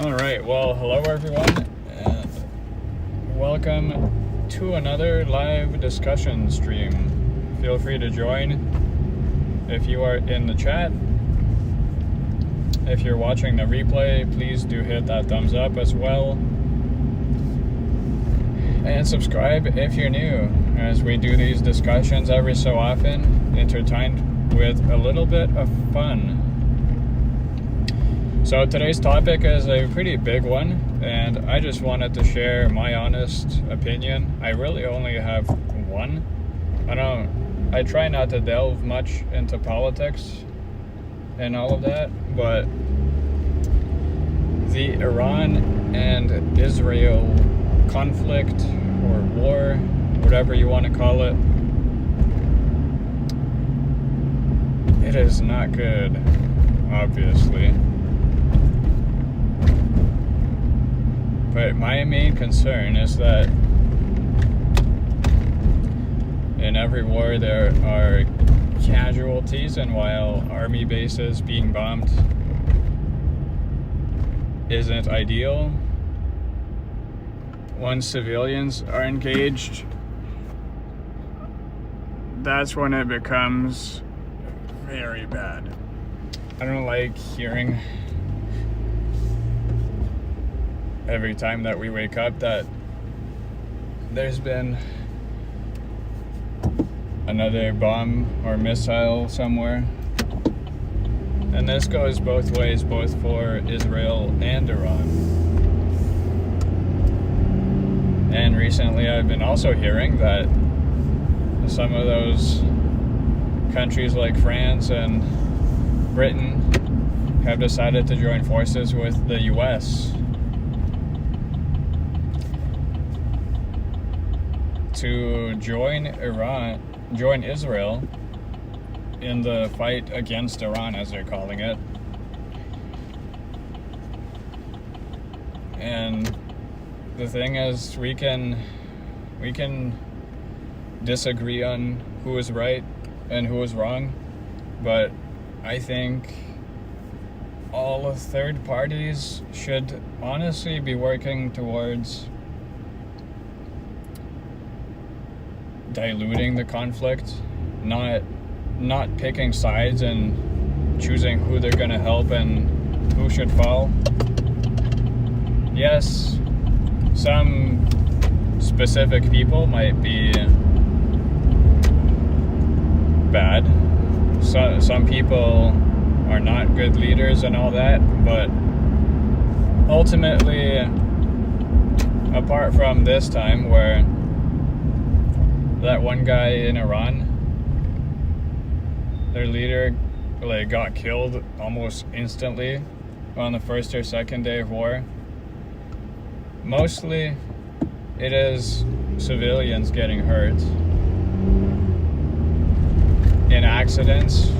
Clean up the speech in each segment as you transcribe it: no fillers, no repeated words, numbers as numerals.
All right, well, hello everyone, and welcome to another live discussion stream. Feel free to join if you are in the chat. If you're watching the replay, please do hit that thumbs up as well. And subscribe if you're new, as we do these discussions every so often, intertwined with a little bit of fun. So today's topic is a pretty big one, and I just wanted to share my honest opinion. I really only have one. I try not to delve much into politics and all of that, but the Iran and Israel conflict or war, whatever you want to call it, it is not good, obviously. But my main concern is that in every war there are casualties, and while army bases being bombed isn't ideal, once civilians are engaged, that's when it becomes very bad. I don't like hearing every time that we wake up that there's been another bomb or missile somewhere. And this goes both ways, both for Israel and Iran. And recently I've been also hearing that some of those countries like France and Britain have decided to join forces with the US to join Israel in the fight against Iran, as they're calling it. And the thing is, we can disagree on who is right and who is wrong, but I think all third parties should honestly be working towards diluting the conflict, not picking sides and choosing who they're going to help and who should fall. Yes, some specific people might be bad. Some people are not good leaders and all that, but ultimately, apart from this time where that one guy in Iran, their leader, got killed almost instantly on the first or second day of war. Mostly, it is civilians getting hurt in accidents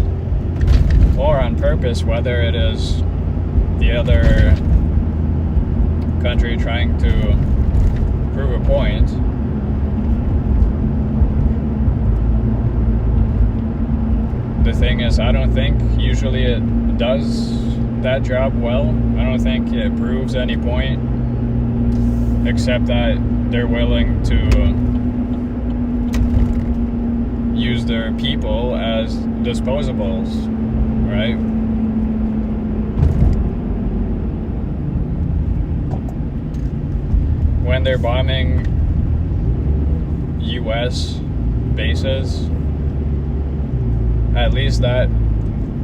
or on purpose, whether it is the other country trying to prove a point. The thing is, I don't think usually it does that job well. I don't think it proves any point, except that they're willing to use their people as disposables, right? When they're bombing US bases, at least that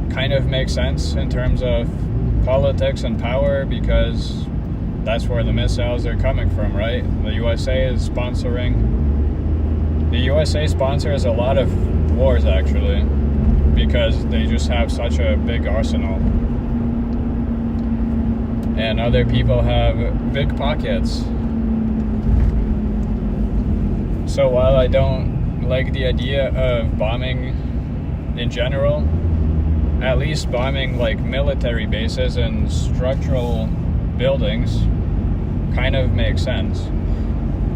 kind of makes sense in terms of politics and power, because that's where the missiles are coming from, right? The USA sponsors a lot of wars, actually, because they just have such a big arsenal. And other people have big pockets. So while I don't like the idea of bombing in general, at least bombing military bases and structural buildings kind of makes sense.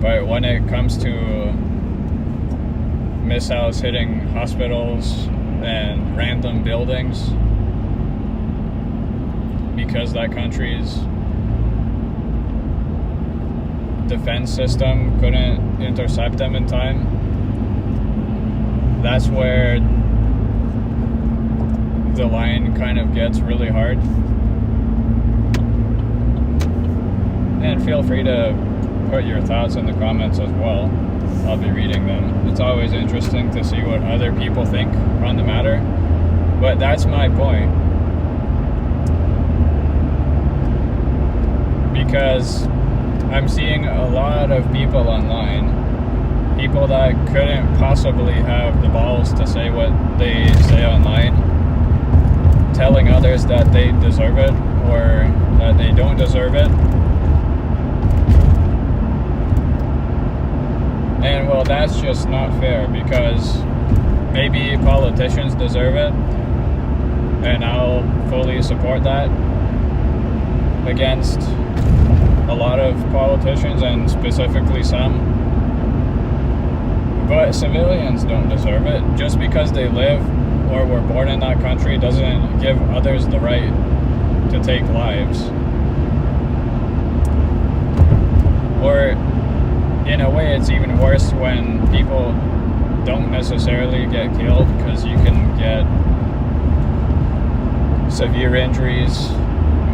But when it comes to missiles hitting hospitals and random buildings, because that country's defense system couldn't intercept them in time, that's where the line kind of gets really hard. And feel free to put your thoughts in the comments as well. I'll be reading them. It's always interesting to see what other people think on the matter. But that's my point. Because I'm seeing a lot of people online, people that couldn't possibly have the balls to say what they say online, telling others that they deserve it or that they don't deserve it. And well, that's just not fair, because maybe politicians deserve it, and I'll fully support that against a lot of politicians, and specifically some. But civilians don't deserve it. Just because they live or were born in that country doesn't give others the right to take lives. Or in a way, it's even worse when people don't necessarily get killed, because you can get severe injuries,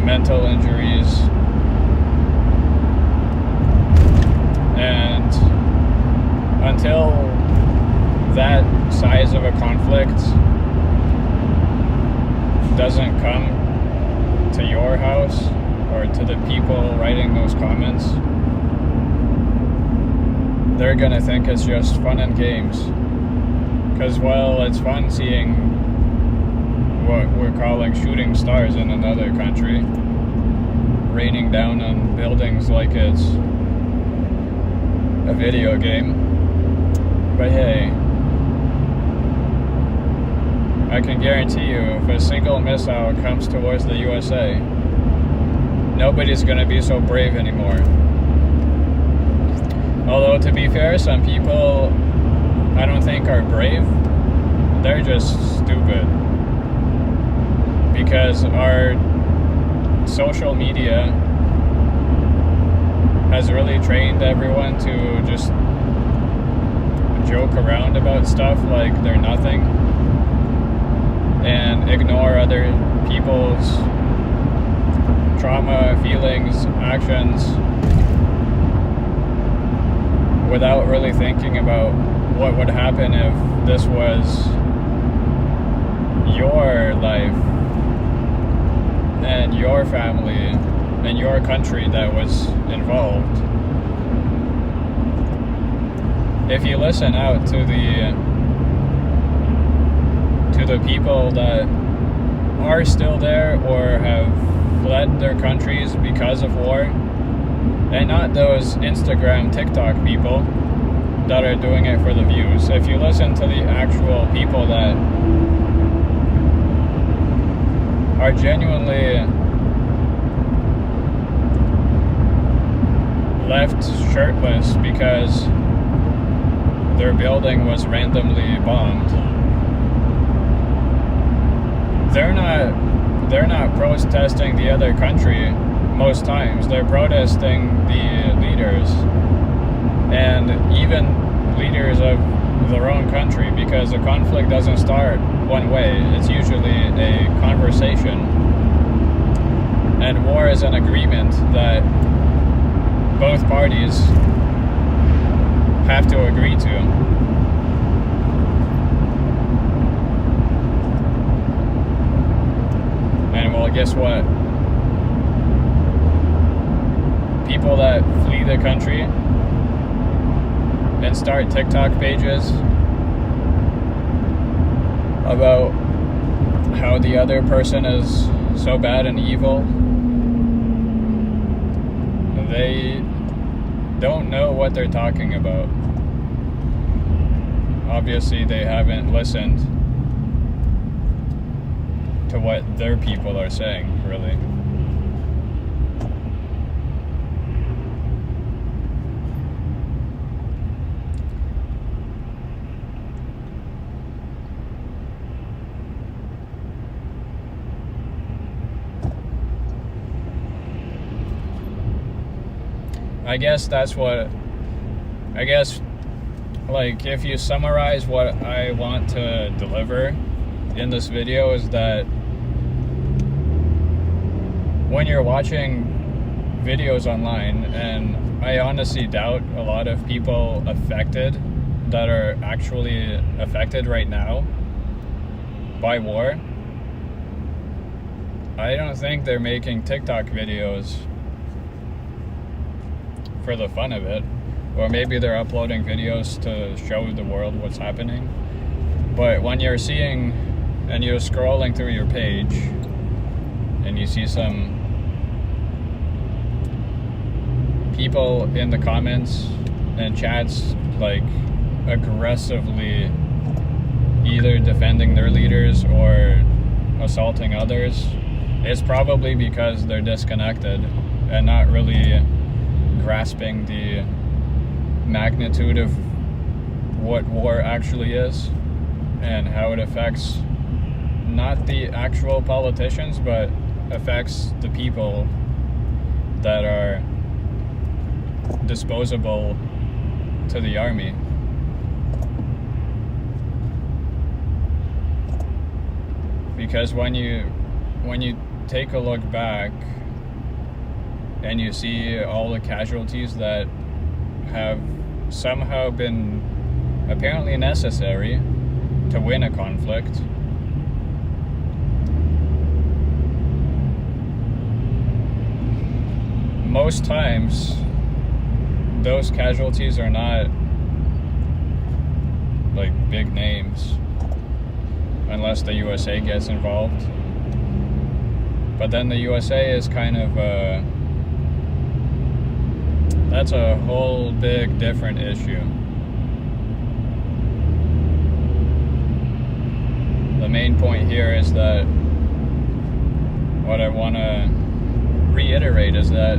mental injuries, and until that size of a conflict doesn't come to your house or to the people writing those comments, they're gonna think it's just fun and games. Because while it's fun seeing what we're calling shooting stars in another country raining down on buildings like it's a video game, but hey, I can guarantee you, if a single missile comes towards the USA, nobody's gonna be so brave anymore. Although, to be fair, some people I don't think are brave. They're just stupid. Because our social media has really trained everyone to just joke around about stuff like they're nothing and ignore other people's trauma, feelings, actions, without really thinking about what would happen if this was your life and your family and your country that was involved. If you listen out to the people that are still there or have fled their countries because of war, and not those Instagram, TikTok people that are doing it for the views. If you listen to the actual people that are genuinely left shirtless because their building was randomly bombed, they're not protesting the other country. Most times they're protesting the leaders, and even leaders of their own country, because a conflict doesn't start one way. It's usually a conversation, and war is an agreement that both parties have to agree to. And well, guess what? People that flee the country and start TikTok pages about how the other person is so bad and evil, they don't know what they're talking about. Obviously, they haven't listened to what their people are saying, really. I guess like if you summarize what I want to deliver in this video is that when you're watching videos online, and I honestly doubt a lot of people that are actually affected right now by war, I don't think they're making TikTok videos for the fun of it. Or maybe they're uploading videos to show the world what's happening. But when you're seeing and you're scrolling through your page and you see some people in the comments and chats like aggressively either defending their leaders or assaulting others, it's probably because they're disconnected and not really grasping the magnitude of what war actually is and how it affects not the actual politicians, but affects the people that are disposable to the army. Because when you take a look back and you see all the casualties that have somehow been apparently necessary to win a conflict, most times those casualties are not like big names unless the USA gets involved. But then the USA is kind of that's a whole big different issue. The main point here is that what I want to reiterate is that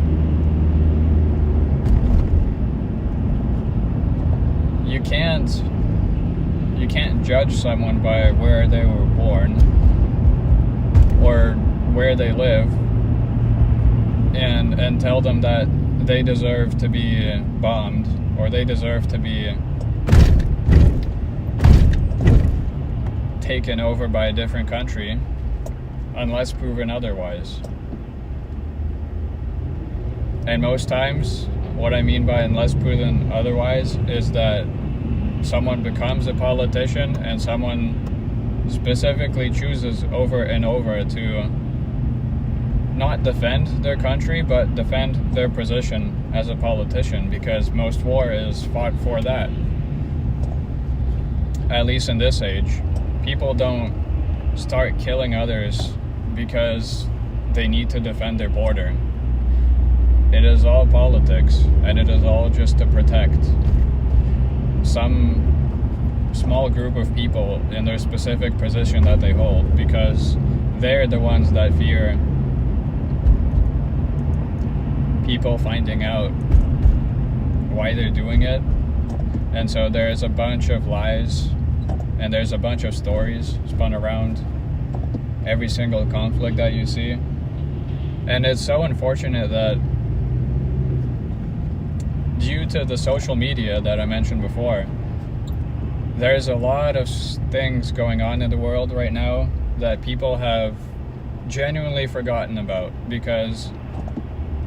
you can't judge someone by where they were born or where they live and tell them that they deserve to be bombed or they deserve to be taken over by a different country unless proven otherwise. And most times, what I mean by unless proven otherwise is that someone becomes a politician and someone specifically chooses over and over to not defend their country, but defend their position as a politician, because most war is fought for that. At least in this age, people don't start killing others because they need to defend their border. It is all politics, and it is all just to protect some small group of people in their specific position that they hold, because they're the ones that fear people finding out why they're doing it. And so there's a bunch of lies and there's a bunch of stories spun around every single conflict that you see. And it's so unfortunate that due to the social media that I mentioned before, there's a lot of things going on in the world right now that people have genuinely forgotten about, because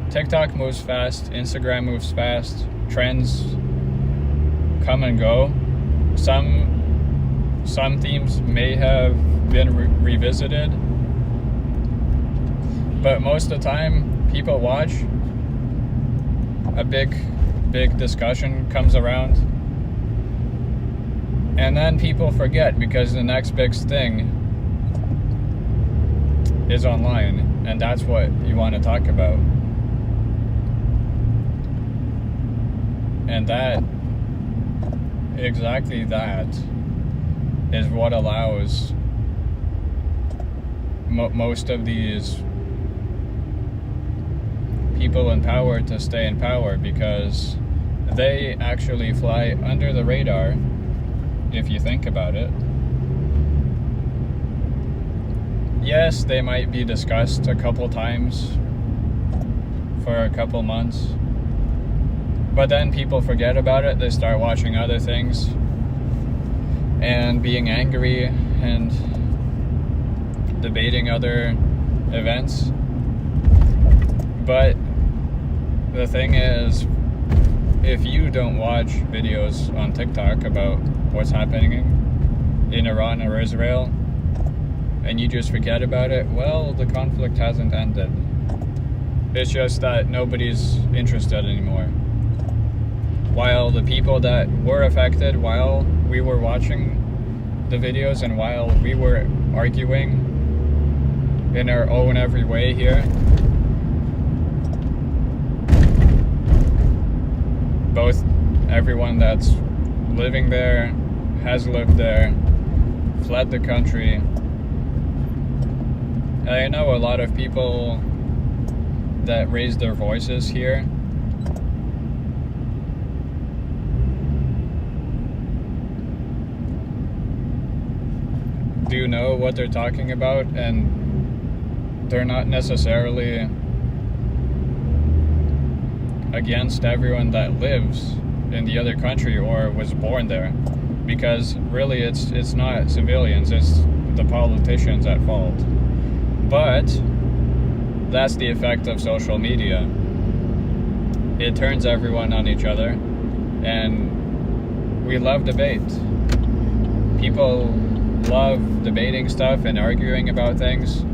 TikTok moves fast, Instagram moves fast, trends come and go. Some themes may have been revisited, but most of the time people watch, a big discussion comes around, and then people forget because the next big thing is online, and that's what you want to talk about. And that, exactly that, is what allows most of these people in power to stay in power, because they actually fly under the radar, if you think about it. Yes, they might be discussed a couple times for a couple months, But then people forget about it. They start watching other things and being angry and debating other events. But the thing is, if you don't watch videos on TikTok about what's happening in Iran or Israel, and you just forget about it, well, the conflict hasn't ended. It's just that nobody's interested anymore. While the people that were affected while we were watching the videos and while we were arguing in our own every way here, both everyone that's living there, has lived there, fled the country. I know a lot of people that raise their voices here do know what they're talking about, and they're not necessarily against everyone that lives in the other country or was born there, because really it's not civilians, it's the politicians at fault. But that's the effect of social media. It turns everyone on each other, and we love debate. People love debating stuff and arguing about things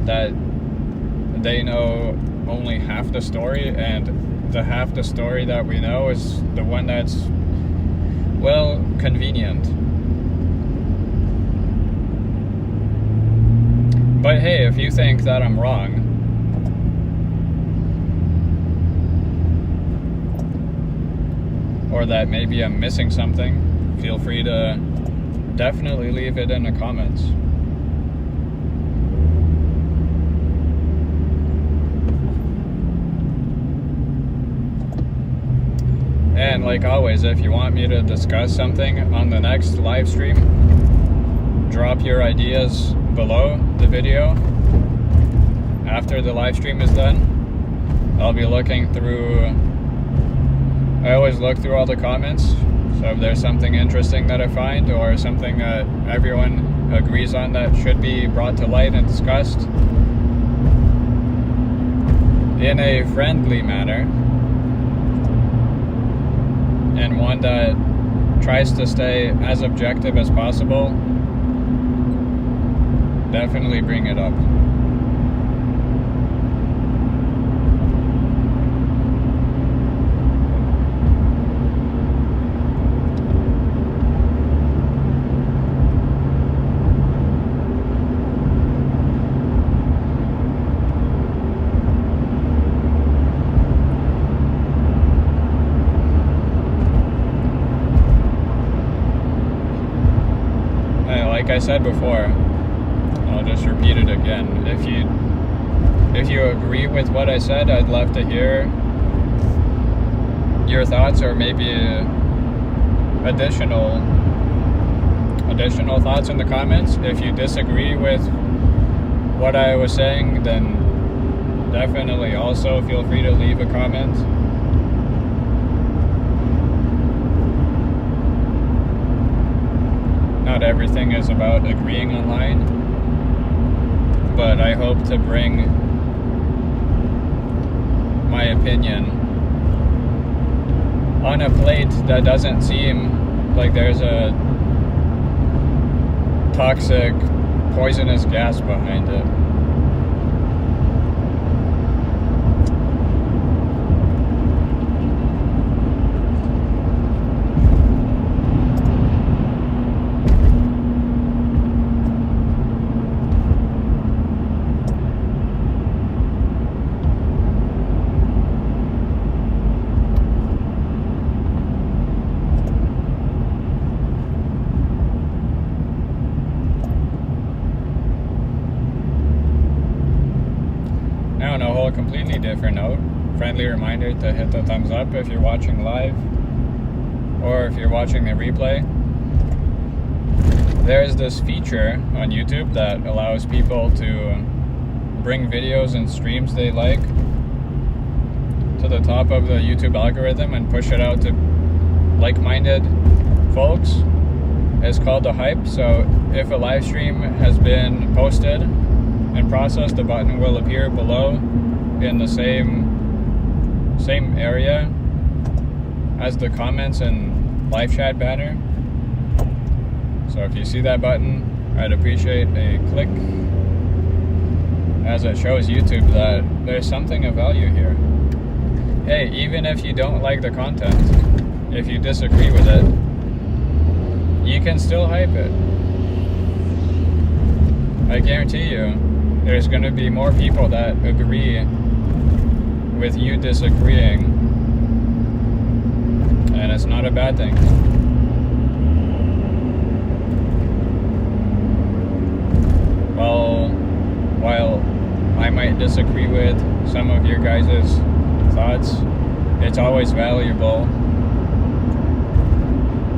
that they know only half the story, and the half the story that we know is the one that's, well, convenient. But hey, if you think that I'm wrong, or that maybe I'm missing something, feel free to definitely leave it in the comments. And like always, if you want me to discuss something on the next live stream, drop your ideas below the video after the live stream is done. I'll be looking through, I always look through all the comments, so if there's something interesting that I find or something that everyone agrees on that should be brought to light and discussed in a friendly manner, and one that tries to stay as objective as possible, definitely bring it up. Like I said before, I'll just repeat it again. If you agree with what I said, I'd love to hear your thoughts, or maybe additional thoughts in the comments. If you disagree with what I was saying, then definitely also feel free to leave a comment. Not everything is about agreeing online, but I hope to bring my opinion on a plate that doesn't seem like there's a toxic, poisonous gas behind it. Now on a whole completely different note, friendly reminder to hit the thumbs up if you're watching live, or if you're watching the replay. There's this feature on YouTube that allows people to bring videos and streams they like to the top of the YouTube algorithm and push it out to like-minded folks is called the hype. So if a live stream has been posted and processed, the button will appear below in the same area as the comments and live chat banner. So if you see that button, I'd appreciate a click, as it shows YouTube that there's something of value here. Hey, even if you don't like the content, if you disagree with it, you can still hype it. I guarantee you, there's going to be more people that agree with you disagreeing, and it's not a bad thing. Well, while I might disagree with some of your guys' thoughts, it's always valuable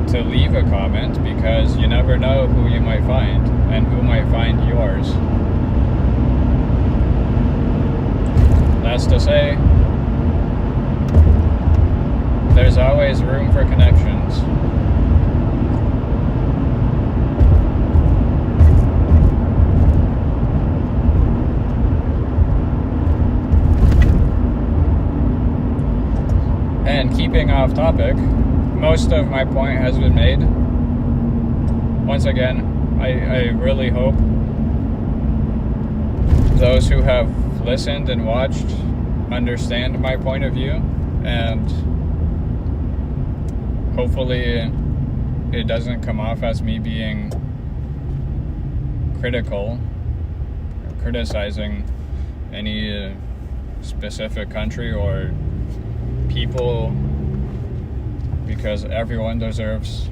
to leave a comment, because you never know who you might find and who might find yours. That's to say, there's always room for connections. And keeping off topic, most of my point has been made. Once again, I really hope those who have listened and watched understand my point of view, and hopefully it doesn't come off as me being critical or criticizing any specific country or people, because everyone deserves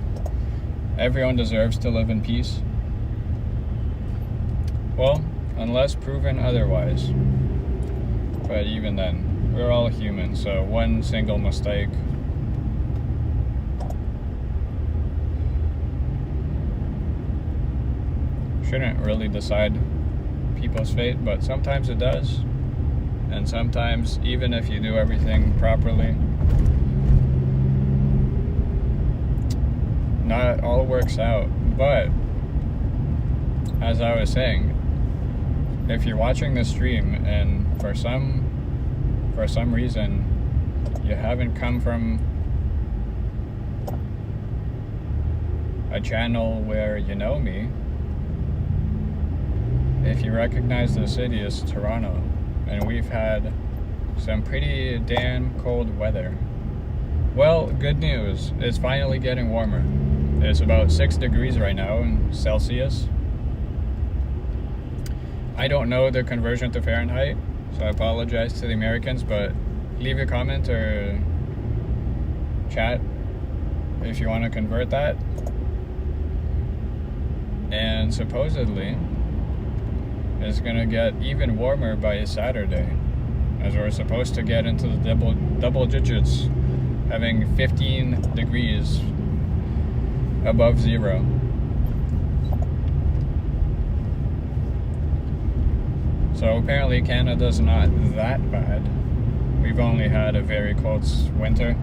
to live in peace. Well, unless proven otherwise. But even then, we're all human, so one single mistake shouldn't really decide people's fate, but sometimes it does. And sometimes, even if you do everything properly, not all works out. But as I was saying, if you're watching this stream and for some reason you haven't come from a channel where you know me, if you recognize the city as Toronto, and we've had some pretty damn cold weather. Well, good news, it's finally getting warmer. It's about 6 degrees right now in Celsius. I don't know the conversion to Fahrenheit, so I apologize to the Americans, but leave a comment or chat if you want to convert that. And supposedly it's gonna get even warmer by Saturday, as we're supposed to get into the double digits, having 15 degrees above zero. So apparently Canada's not that bad. We've only had a very cold winter.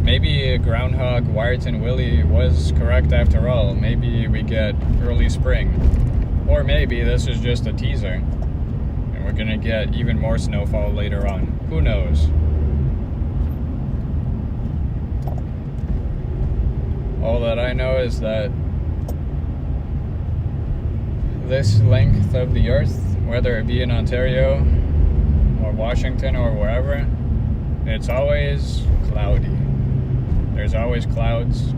Maybe Groundhog Wyerton Willie was correct after all. Maybe we get early spring. Or maybe this is just a teaser, and we're gonna get even more snowfall later on. Who knows? All that I know is that this length of the earth, whether it be in Ontario or Washington or wherever, it's always cloudy. There's always clouds,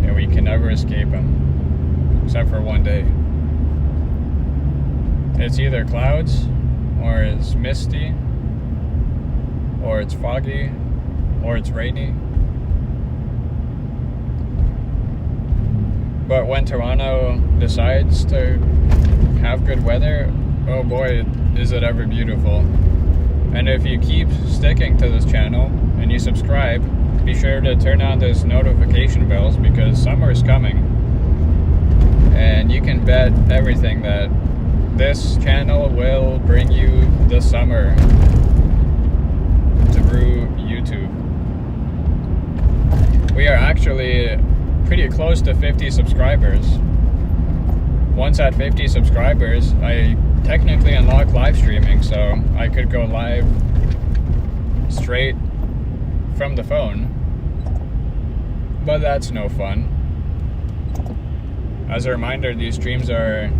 and we can never escape them, except for one day. It's either clouds, or it's misty, or it's foggy, or it's rainy. But when Toronto decides to have good weather, oh boy, is it ever beautiful. And if you keep sticking to this channel and you subscribe, be sure to turn on those notification bells, because summer is coming. And you can bet everything that this channel will bring you the summer. through YouTube. We are actually pretty close to 50 subscribers. Once at 50 subscribers, I technically unlock live streaming, so I could go live straight from the phone. But that's no fun. As a reminder, these streams are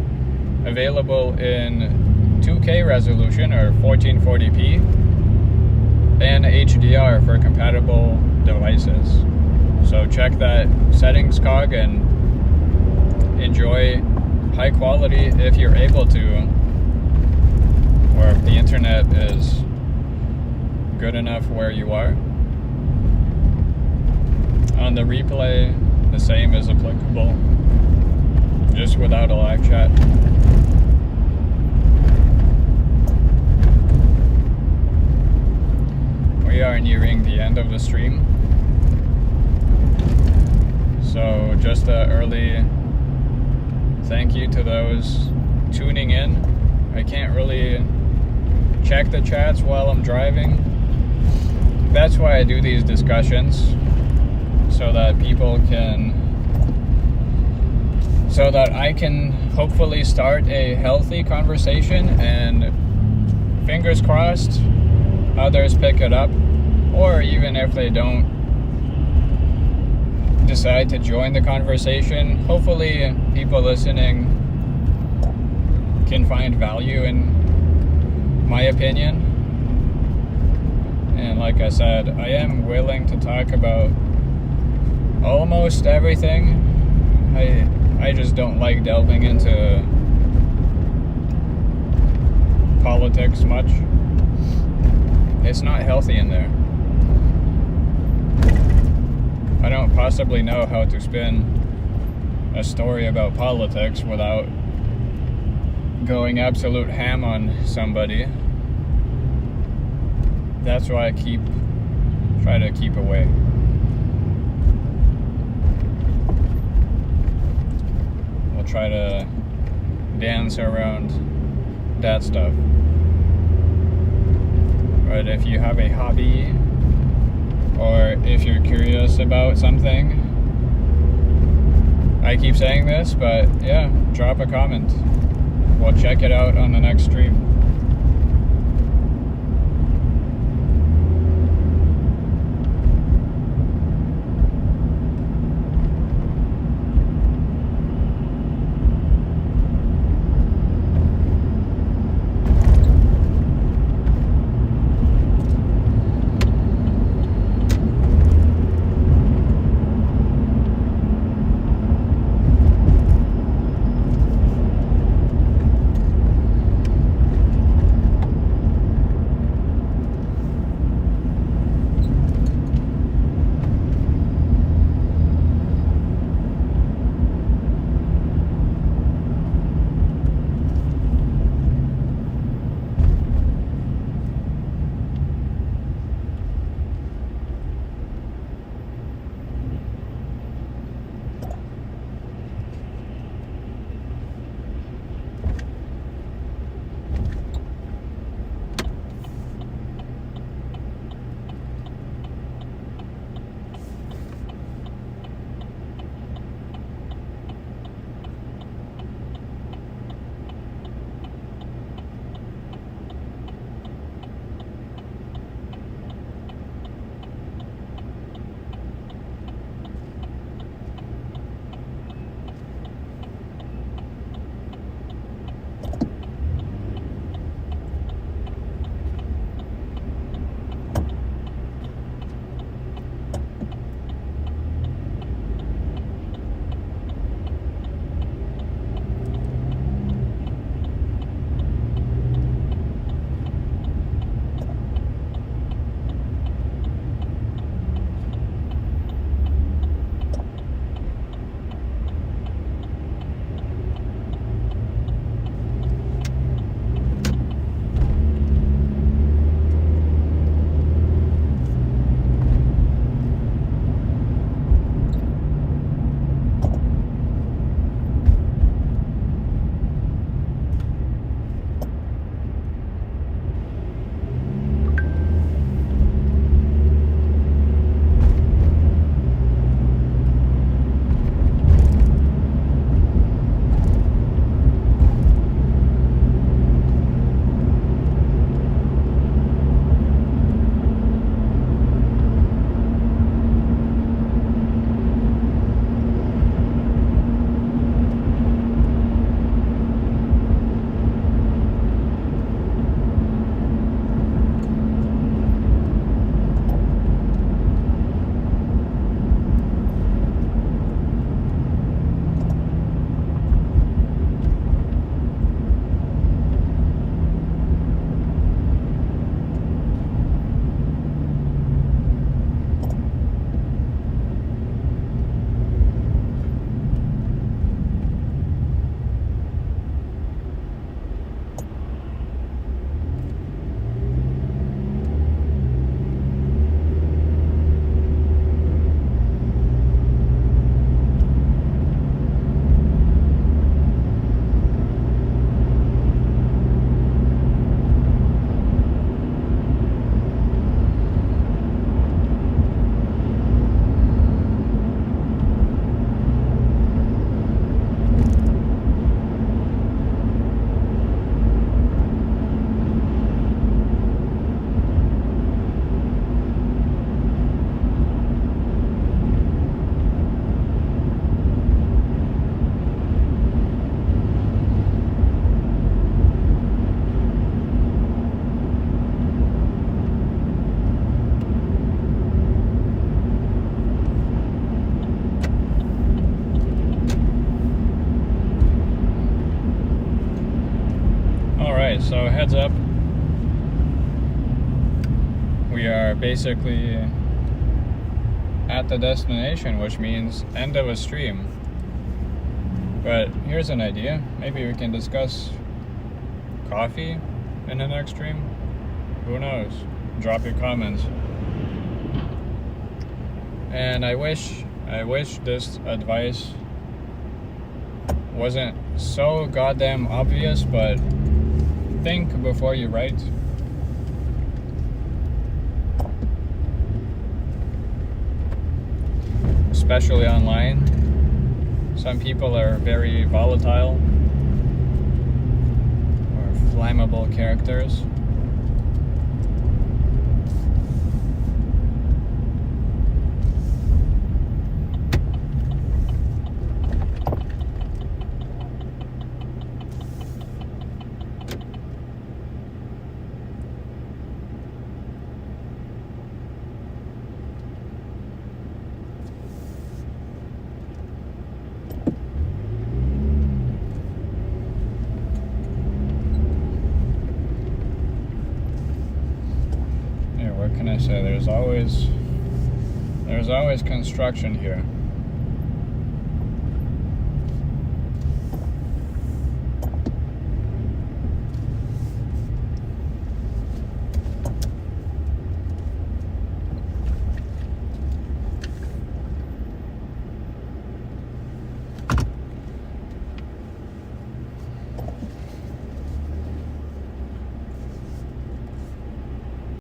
available in 2K resolution or 1440p and HDR for compatible devices. So check that settings cog and enjoy high quality if you're able to, or if the internet is good enough where you are. On the replay, the same is applicable, just without a live chat. We are nearing the end of the stream, so just an early thank you to those tuning in. I can't really check the chats while I'm driving. That's why I do these discussions, so that I can hopefully start a healthy conversation, and fingers crossed others pick it up, or even if they don't decide to join the conversation, hopefully people listening can find value in my opinion. And like I said, I am willing to talk about almost everything. I just don't like delving into politics much. It's not healthy in there. I don't possibly know how to spin a story about politics without going absolute ham on somebody. That's why I try to keep away. We'll try to dance around that stuff. But if you have a hobby, or if you're curious about something, I keep saying this, but yeah, drop a comment. We'll check it out on the next stream. Alright, so heads up. We are basically at the destination, which means end of a stream. But here's an idea. Maybe we can discuss coffee in the next stream. Who knows? Drop your comments. And I wish this advice wasn't so goddamn obvious, but think before you write. Especially online. Some people are very volatile or flammable characters. What can I say? There's always construction here.